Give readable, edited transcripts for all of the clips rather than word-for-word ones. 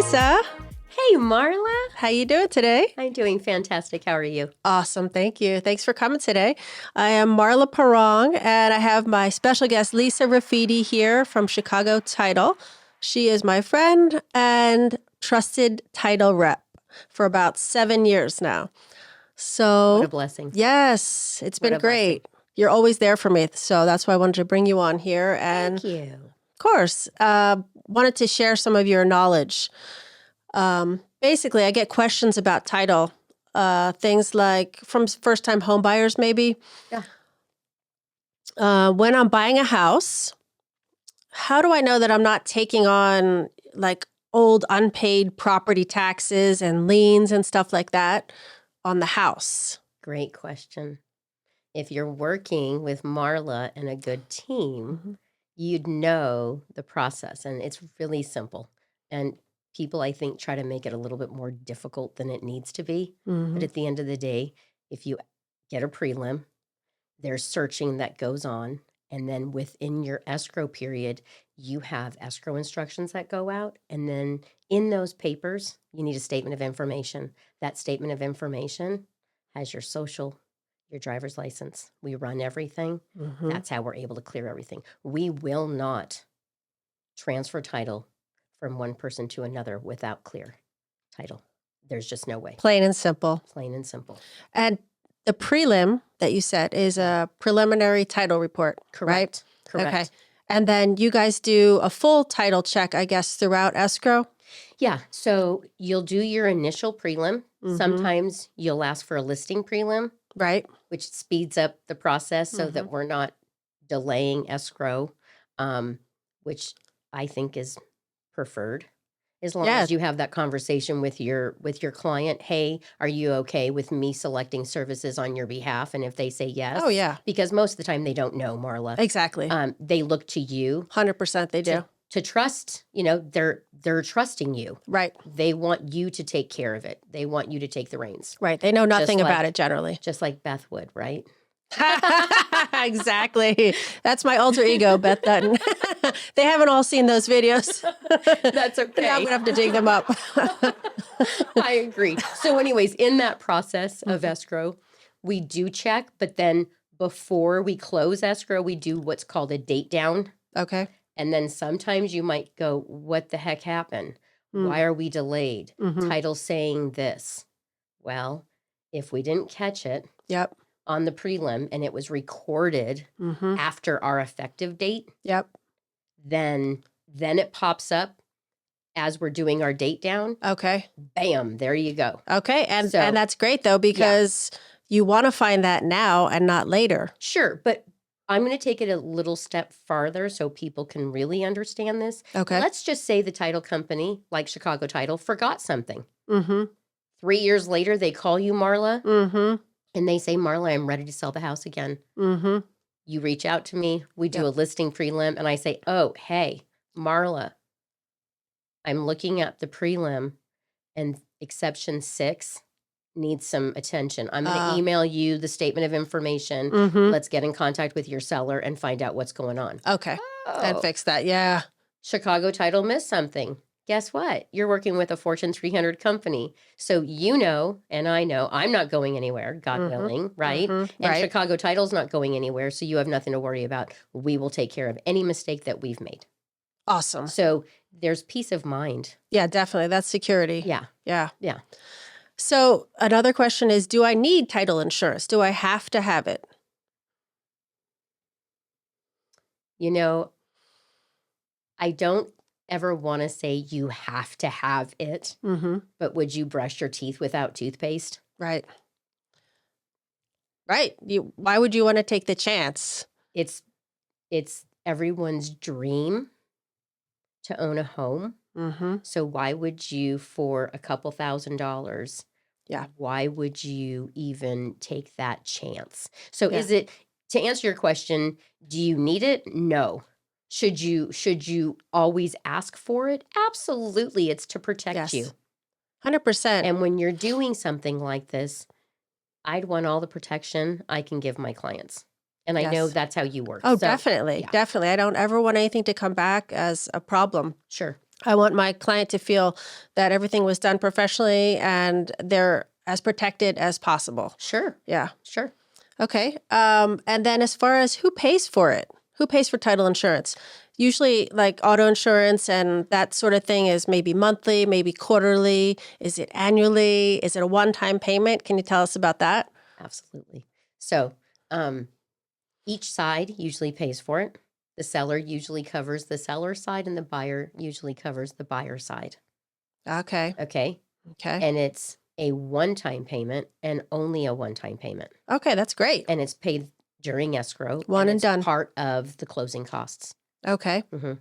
Lisa. Hey, Marla. How you doing today? I'm doing fantastic. How are you? Awesome. Thank you. Thanks for coming today. I am Marla Parong, and I have my special guest, Lisa Rafidi, here from Chicago Title. She is my friend and trusted title rep for about 7 years now. So, What a blessing. yes, it's What been a blessing. great. You're always there for me. So that's why I wanted to bring you on here. And Thank you. of course, wanted to share some of your knowledge. Basically, I get questions about title, things like from first-time homebuyers, maybe. Yeah. When I'm buying a house, how do I know that I'm not taking on like old unpaid property taxes and liens and stuff like that on the house? Great question. If you're working with Marla and a good team, Mm-hmm. you'd know the process, and it's really simple. And people, I think, try to make it a little bit more difficult than it needs to be. Mm-hmm. But at the end of the day, if you get a prelim, there's searching that goes on. And then within your escrow period, you have escrow instructions that go out. And then in those papers, you need a statement of information. That statement of information has your social, your driver's license. We run everything. Mm-hmm. That's how we're able to clear everything. We will not transfer title from one person to another without clear title. There's just no way. Plain and simple. Plain and simple. And the prelim that you said is a preliminary title report, right? Correct. Okay. And then you guys do a full title check, I guess, throughout escrow? Yeah. So you'll do your initial prelim. Mhm. Sometimes you'll ask for a listing prelim, Right. which speeds up the process so that we're not delaying escrow, which I think is preferred. As long Yeah. as you have that conversation with your client, hey, are you okay with me selecting services on your behalf? And if they say yes, Oh, yeah. because most of the time they don't know, Marla. Exactly. They look to you 100% they do. to trust. You know, they're trusting you. Right. They want you to take care of it. They want you to take the reins, Right. They know nothing like- about it generally. just like Beth would, right? Exactly. That's my alter ego, Beth Dutton. They haven't all seen those videos. That's okay. Yeah, I'm going to have to dig them up. I agree. So anyways, in that process of escrow, we do check, but then before we close escrow, we do what's called a date down. Okay. And then sometimes you might go, what the heck happened? Why are we delayed? Mhm. Title saying this. Well, if we didn't catch it Yep. on the prelim and it was recorded Mm-hmm. after our effective date, Yep. then it pops up as we're doing our date down. Okay. Bam, there you go. Okay. And So- that's great, though, because you want to find that now and not later. Sure, but I'm going to take it a little step farther so people can really understand this. Okay. Let's just say the title company, like Chicago Title, forgot something. Mm-hmm. 3 years later, they call you, Marla, Mm-hmm. and they say, Marla, I'm ready to sell the house again. Mm-hmm. You reach out to me, we do Yep. a listing prelim, and I say, oh, hey, Marla, I'm looking at the prelim, and exception 6 needs some attention. I'm going to email you the statement of information. Mm-hmm. Let's get in contact with your seller and find out what's going on. Okay. And Oh, fix that. Yeah. Chicago Title missed something. Guess what? You're working with a Fortune 300 company. So you know, and I know, I'm not going anywhere, God Mhm. willing, right? Mhm. And Right. Chicago Title's not going anywhere, so you have nothing to worry about. We will take care of any mistake that we've made. Awesome. So there's peace of mind. Yeah, definitely. That's security. Yeah. Yeah. Yeah. So another question is, do I need title insurance? Do I have to have it? You know, I don't ever want to say you have to have it, Mm-hmm. but would you brush your teeth without toothpaste? Right. Right. Why would you want to take the chance? It's everyone's dream to own a home. Mm-hmm. So why would you, for a couple $1,000s, Yeah. why would you even take that chance? So Yeah. is it, to answer your question, do you need it? No. Should you always ask for it? Absolutely. It's to protect Yes. you. 100%. And when you're doing something like this, I'd want all the protection I can give my clients. And I know Yes. that's how you work. Oh, So, definitely. yeah. Definitely. I don't ever want anything to come back as a problem. Sure. I want my client to feel that everything was done professionally and they're as protected as possible. Sure. Yeah. Sure. Okay. And then as far as who pays for it, who pays for title insurance? Usually, like auto insurance and that sort of thing is maybe monthly, maybe quarterly. Is it annually? Is it a one-time payment? Can you tell us about that? Absolutely. So, each side usually pays for it. The seller usually covers the seller side, and the buyer usually covers the buyer side. Okay. Okay. Okay. And it's a one-time payment and only a one-time payment. Okay, that's great. And it's paid during escrow. One and it's done. part of the closing costs. Okay. hmm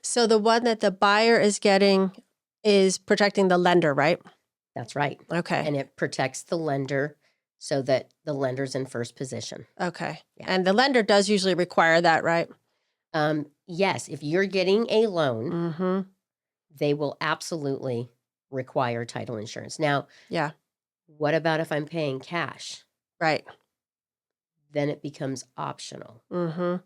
So the one that the buyer is getting is protecting the lender, right? That's right. Okay. And it protects the lender so that the lender's in first position. Okay. Yeah. And the lender does usually require that, right? Yes, if you're getting a loan, Mm-hmm. they will absolutely require title insurance. Now, Yeah. what about if I'm paying cash? Right. Then it becomes optional. Mm-hmm.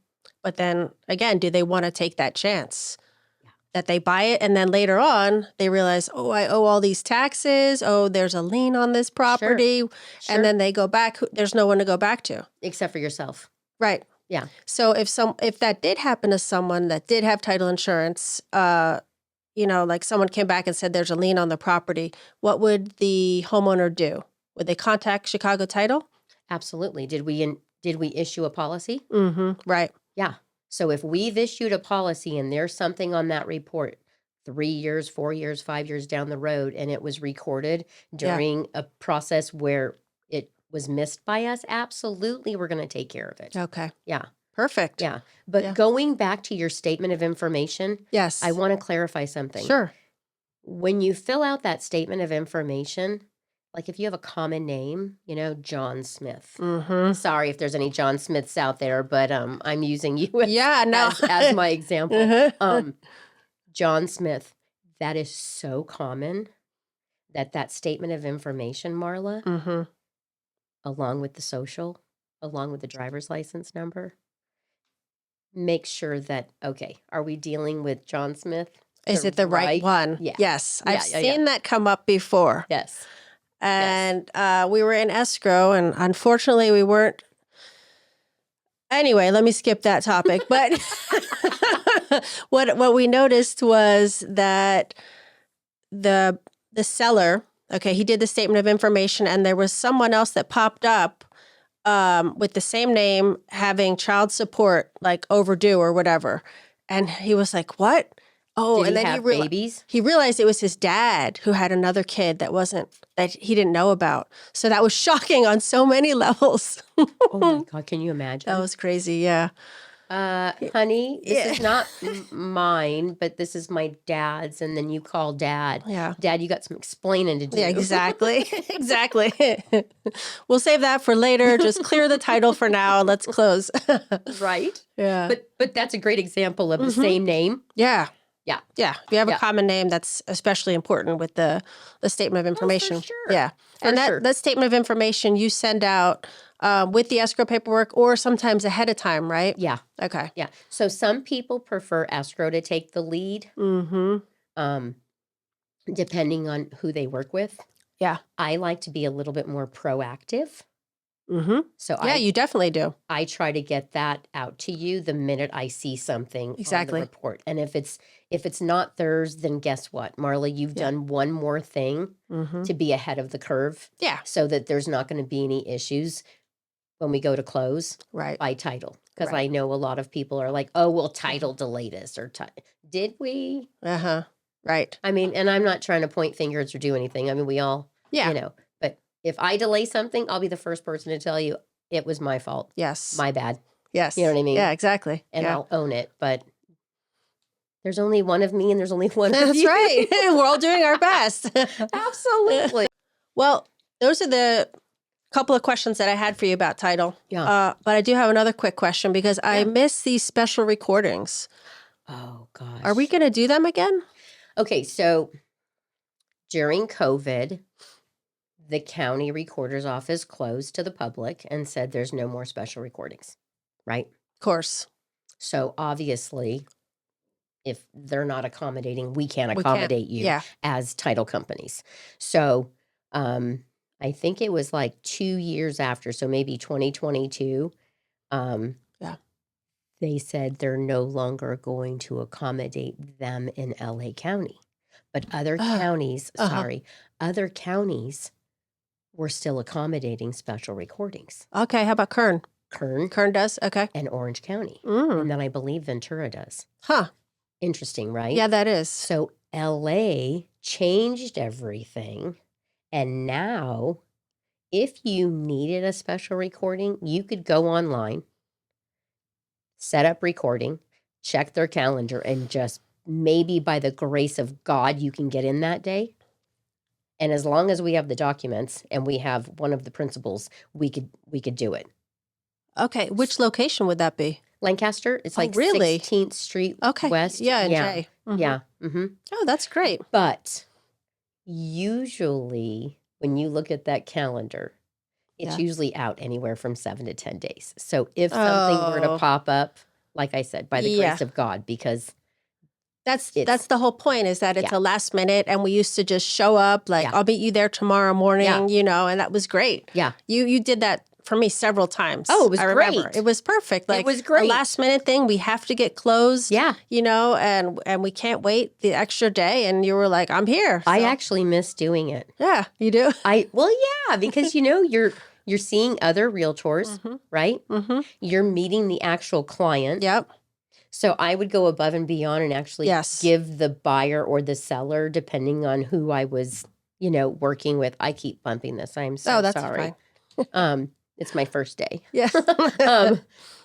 But then again, do they want to take that chance Yeah. that they buy it and then later on they realize, oh, I owe all these taxes. Oh, there's a lien on this property. Sure. And then they go back. There's no one to go back to. Except for yourself. Right. Yeah. So if that did happen to someone that did have title insurance, like someone came back and said there's a lien on the property, what would the homeowner do? Would they contact Chicago Title? Absolutely. Did we issue a policy? Mm-hmm. Right. Yeah. So if we've issued a policy and there's something on that report 3 years, 4 years, 5 years down the road, and it was recorded during a process where it was missed by us, absolutely we're going to take care of it. Okay. Yeah. Perfect. Yeah. But Yeah. going back to your statement of information, Yes. I want to clarify something. Sure. When you fill out that statement of information, like if you have a common name, John Smith. Mm-hmm. Sorry if there's any John Smiths out there, but I'm using you Yeah. No. as my example. Uh-huh. John Smith, that is so common that statement of information, Marla, Mm-hmm. along with the social, along with the driver's license number, make sure that, okay, are we dealing with John Smith? Is it the right one? Yeah. Yes. Yeah, I've yeah, seen that come up before. Yes. And we were in escrow, and unfortunately, we weren't. Anyway, let me skip that topic. But what we noticed was that the seller, okay, he did the statement of information, and there was someone else that popped up with the same name having child support like overdue or whatever, and he was like, "What?" Oh, Did and he then have babies? he realized it was his dad who had another kid that he didn't know about. So that was shocking on so many levels. Oh my God, can you imagine? That was crazy. Yeah. Honey, this Yeah. is not mine, but this is my dad's. And then you call dad. Yeah. Dad, you got some explaining to do. Yeah, exactly. Exactly. We'll save that for later. Just clear the title for now. Let's close. Right? Yeah. But that's a great example of the Mhm. same name. Yeah. Yeah. Yeah. If you have Yeah. a common name, that's especially important with the statement of information. sure. Yeah. For And sure. that statement of information you send out with the escrow paperwork or sometimes ahead of time, right? Yeah. Okay. Yeah. So some people prefer escrow to take the lead, Mm-hmm. depending on who they work with. Yeah. I like to be a little bit more proactive. Mm-hmm. So Yeah, you definitely do. I try to get that out to you the minute I see something Exactly. on the report. And if it's not theirs, then guess what, Marla, you've Yeah. done one more thing Mm-hmm. to be ahead of the curve Yeah. so that there's not going to be any issues when we go to close Right. by title. Because Right. I know a lot of people are like, oh, well, title delayed us or did we? Uh-huh. Right. I mean, and I'm not trying to point fingers or do anything. I mean, we all, Yeah. but if I delay something, I'll be the first person to tell you it was my fault. Yes. My bad. Yes. You know what I mean? Yeah, exactly. And yeah. I'll own it. But there's only one of me and there's only one of That's you. right. We're all doing our best. Absolutely. Well, those are the couple of questions that I had for you about title. Yeah. But I do have another quick question because I Yeah. miss these special recordings. Oh, gosh. Are we going to do them again? Okay, so during COVID, the county recorder's office closed to the public and said there's no more special recordings, right? Of course. So obviously, if they're not accommodating, we can't We can't. accommodate you Yeah. as title companies. So I think it was like 2 years after, so maybe 2022, um, Yeah. they said they're no longer going to accommodate them in LA County. But other counties, Uh-huh. other counties were still accommodating special recordings. Okay. How about Kern? Kern Kern does? Okay. and Orange County. Mm. And then I believe Ventura does. Huh. Interesting, right? Yeah, that is. So LA changed everything. And now, if you needed a special recording, you could go online, set up recording, check their calendar, and just maybe by the grace of God, you can get in that day. And as long as we have the documents and we have one of the principals, we could do it. Okay. Which location would that be? Lancaster, it's like really? 16th Street Okay. West. Yeah, and J. Mhm. Yeah. Mm-hmm. Oh, that's great. But usually when you look at that calendar, it's Yeah. usually out anywhere from 7 to 10 days. So if something were to Oh. pop up, like I said, by the Yeah. grace of God, because That's it's the whole point, is that it's Yeah. a last minute, and we used to just show up like, Yeah. I'll meet you there tomorrow morning, Yeah. you know, and that was great. Yeah. You did that for me several times. Oh, it was I remember. great. It was perfect. Like, It was great. a last minute thing. We have to get closed. Yeah. You know, and we can't wait the extra day. And you were like, I'm here. I So, actually miss doing it. yeah, you do. Yeah, because you're seeing other realtors, Mm-hmm. right? Mm-hmm. You're meeting the actual client. Yep. So I would go above and beyond and actually Yes. give the buyer or the seller, depending on who I was, working with. I keep bumping this. I'm so Oh, that's sorry. fine. It's my first day. Yeah.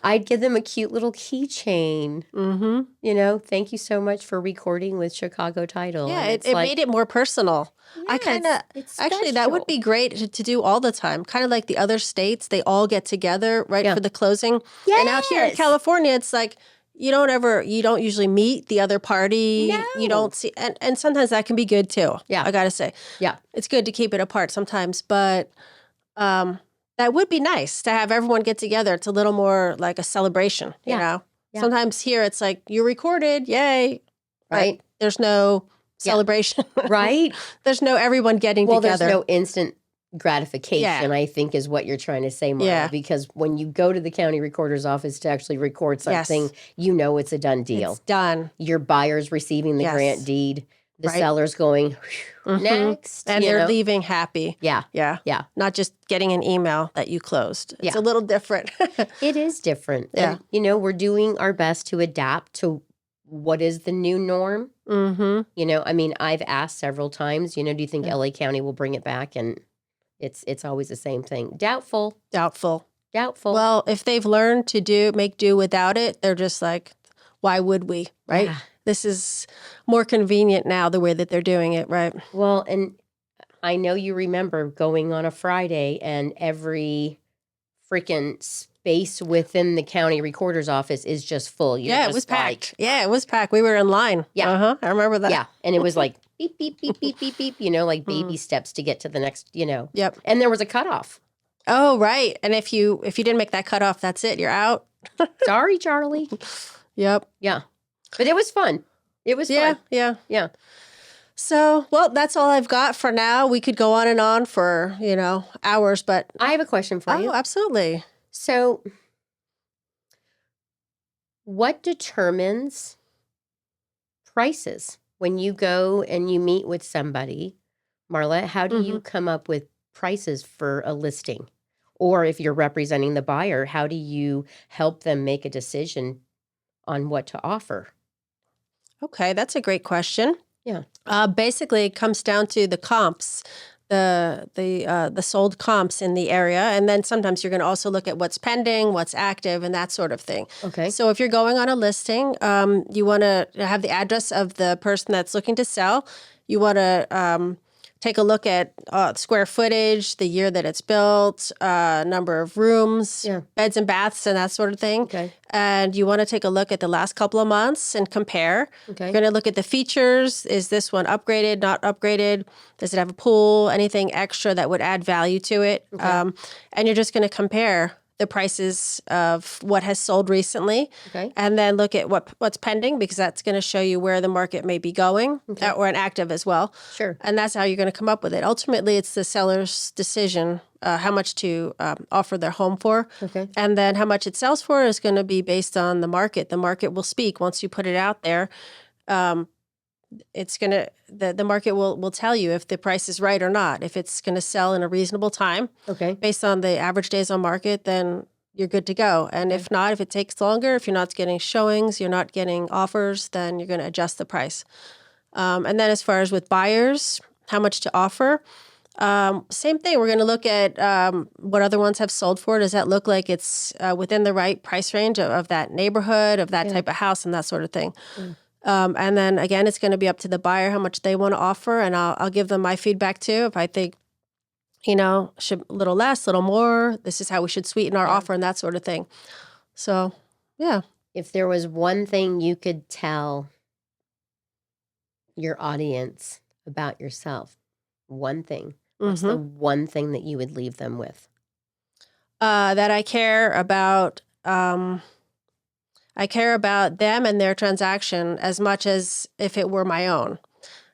I'd give them a cute little keychain. Mm-hmm. Thank you so much for recording with Chicago Title. Yeah, And it it's like, made it more personal. I yeah, kind of, it's actually, that would special. be great to do all the time. Kind of like the other states, they all get together, right, Yeah. for the closing. And out here in Yes. California, it's like, you don't usually meet the other party. You No. don't see, and sometimes that can be good too. Yeah. I gotta say. Yeah. It's good to keep it apart sometimes, but that would be nice to have everyone get together. It's a little more like a celebration, you Yeah. know? Yeah. Sometimes here it's like, you recorded, yay. But Right. there's no Yeah. celebration. Right? There's no everyone getting Well, together. there's no instant gratification, Yeah. I think is what you're trying to say, Marla. Yeah. Because when you go to the county recorder's office to actually record something, Yes. it's a done deal. It's done. Your buyer's receiving the Yes. grant deed. The Right. seller's going, Mhm. next. And they're leaving happy. Yeah. Yeah. Yeah. Not just getting an email that you closed. It's Yeah. a little different. It is different. Yeah. And, we're doing our best to adapt to what is the new norm. Mm-hmm. I've asked several times, do you think Yeah. LA County will bring it back? And it's always the same thing. Doubtful. Doubtful. Well, Well, if they've learned to make do without it, they're just like, why would we? Right? yeah. This is more convenient now, the way that they're doing it, right? Well, and I know you remember going on a Friday and every freaking space within the county recorder's office is just full. You're Yeah, it just was packed. like, Yeah, it was packed. We were in line. Yeah. Uh-huh. I remember that. yeah. And it was like beep, beep, beep, beep, beep, beep, like baby steps to get to the next, Yep. And there was a cutoff. Oh, right. And if you didn't make that cutoff, that's it. You're out. Sorry, Charlie. Yep. Yeah. But it was fun. It was Yeah. fun. Yeah. Yeah. So, well, that's all I've got for now. We could go on and on for, hours, but I have a question for you. Absolutely. So, what determines prices when you go and you meet with somebody? Marla, how do you come up with prices for a listing? Or if you're representing the buyer, how do you help them make a decision on what to offer? Okay, that's a great question. Yeah. Basically, it comes down to the comps, the sold comps in the area, and then sometimes you're going to also look at what's pending, what's active, and that sort of thing. Okay. So if you're going on a listing, you want to have the address of the person that's looking to sell. You want to take a look at square footage, the year that it's built, number of rooms, Yeah. beds and baths, and that sort of thing. Okay. And you want to take a look at the last couple of months and compare. Okay. You're going to look at the features. Is this one upgraded, not upgraded? Does it have a pool? Anything extra that would add value to it? Okay. And you're just going to compare the prices of what has sold recently, Okay. and then look at what's pending, because that's going to show you where the market may be going, Okay. or an active as well. Sure. And that's how you're going to come up with it. Ultimately, it's the seller's decision how much to offer their home for. Okay. And then how much it sells for is going to be based on the market. The market will speak once you put it out there. It's going to, the market will tell you if the price is right or not. If it's going to sell in a reasonable time Okay. based on the average days on market, then you're good to go. And if not, if it takes longer, if you're not getting showings, you're not getting offers, then you're going to adjust the price. And then as far as with buyers, how much to offer, same thing. We're going to look at what other ones have sold for. Does that look like it's within the right price range of that neighborhood, of that type of house, and that sort of thing? And then again, it's going to be up to the buyer how much they want to offer, and I'll give them my feedback too. If I think, should a little less, a little more, this is how we should sweeten our offer and that sort of thing. So, yeah. If there was one thing you could tell your audience about yourself, one thing, what's the one thing that you would leave them with? That I care about. I care about them and their transaction as much as if it were my own.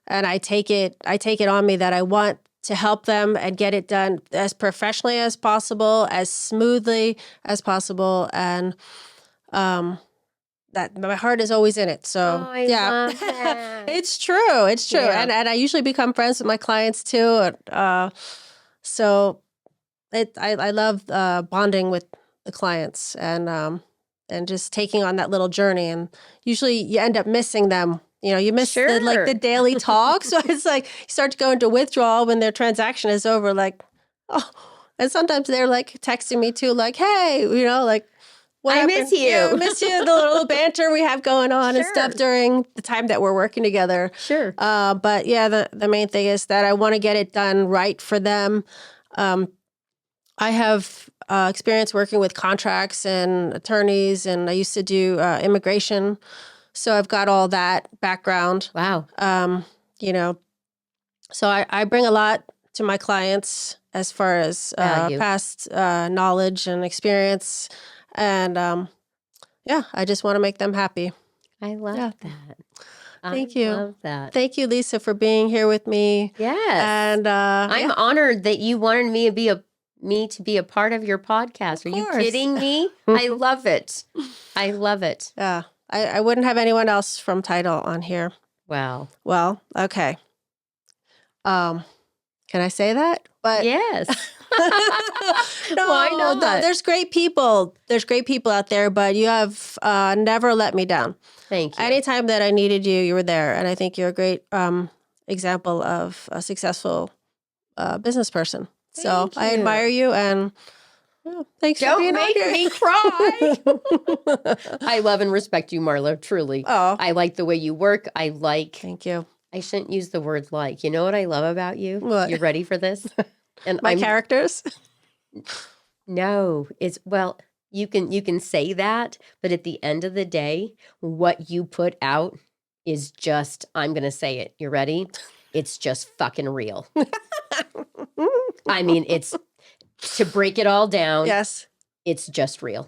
And I take it on me that I want to help them and get it done as professionally as possible, as smoothly as possible. And that my heart is always in it. So I love that. it's true. It's true. Yeah. And I usually become friends with my clients too. So I love bonding with the clients and just taking on that little journey. And usually you end up missing them. You miss the daily talk. So it's like you start to go into withdrawal when their transaction is over. Like, oh, and sometimes they're like texting me too, like, hey, like, what I happened? miss you. Yeah, I miss you. The little banter we have going on and Sure. stuff during the time that we're working together. Sure. But yeah, the main thing is that I want to get it done right for them. I have experience working with contracts and attorneys, and I used to do immigration. So I've got all that background. Wow. So I bring a lot to my clients as far as Value. past knowledge and experience. And I just want to make them happy. I love that. Thank I you. love that. Thank you, Lisa, for being here with me. Yes. And I'm honored that you wanted me to be a part of your podcast. Are you course. kidding me? I love it. I love it. Yeah, I wouldn't have anyone else from Title on here. Wow. Well, okay. Can I say that? But Yes. no, Why not? There's great people. There's great people out there, but you have never let me down. Thank you. Anytime that I needed you, you were there. And I think you're a great example of a successful business person. So Thank I you. admire you, and thanks for Don't being make out here. me cry. I love and respect you, Marla, truly. Oh, I like the way you work. thank you. I shouldn't use the word like. You know what I love about you? What? You ready for this? And My characters? No, you can say that, but at the end of the day, what you put out is just, I'm going to say it. You ready? It's just fucking real. I mean, it's to break it all down. Yes. It's just real.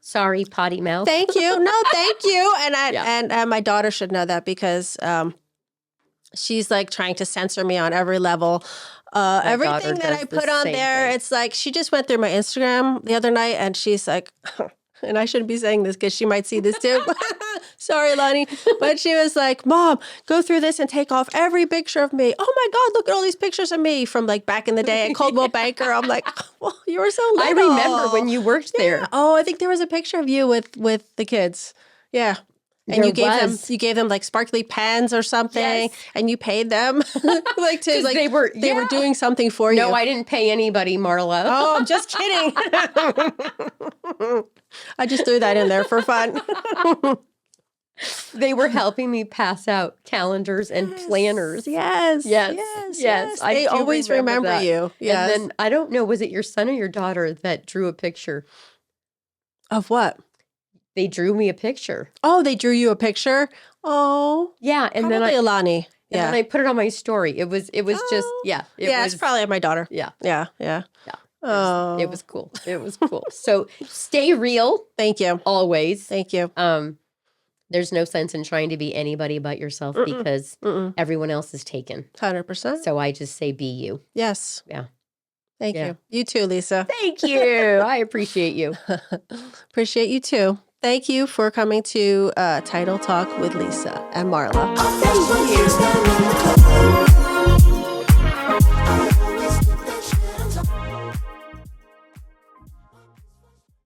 Sorry, potty mouth. Thank you. No, thank you. And Yeah. my daughter should know that, because she's like trying to censor me on every level. Everything daughter that does I the put on same there, thing. it's like she just went through my Instagram the other night, and she's like, and I shouldn't be saying this because she might see this too. Sorry, Lonnie. But she was like, Mom, go through this and take off every picture of me. Oh my God, look at all these pictures of me from like back in the day at Coldwell Banker. I'm like, well, you were so I little. remember when you worked there. Oh, I think there was a picture of you with the kids. Yeah. And There you was. gave them like sparkly pens or something, Yes. and you paid them like to 'Cause like they were doing something for you. No, I didn't pay anybody, Marla. Oh, I'm just kidding. I just threw that in there for fun. They were helping me pass out calendars and planners. Yes. Yes. I They do always remember that. you. Yes. And then I don't know, was it your son or your daughter that drew a picture? Of what? They drew me a picture. Oh, they drew you a picture? Oh. Yeah, and then Probably I Alani. and then I put it on my story. It was just Oh. it Yeah, was it's probably my daughter. yeah. Yeah. Yeah. Oh, It was cool. It was cool. So stay real thank you. always. Thank you. There's no sense in trying to be anybody but yourself because everyone else is taken. 100%. So I just say be you. Yes. Yeah. Thank Yeah. you. You too, Lisa. Thank you. I appreciate you. Appreciate you too. Thank you for coming to Title Talk with Lisa and Marla. Thank you.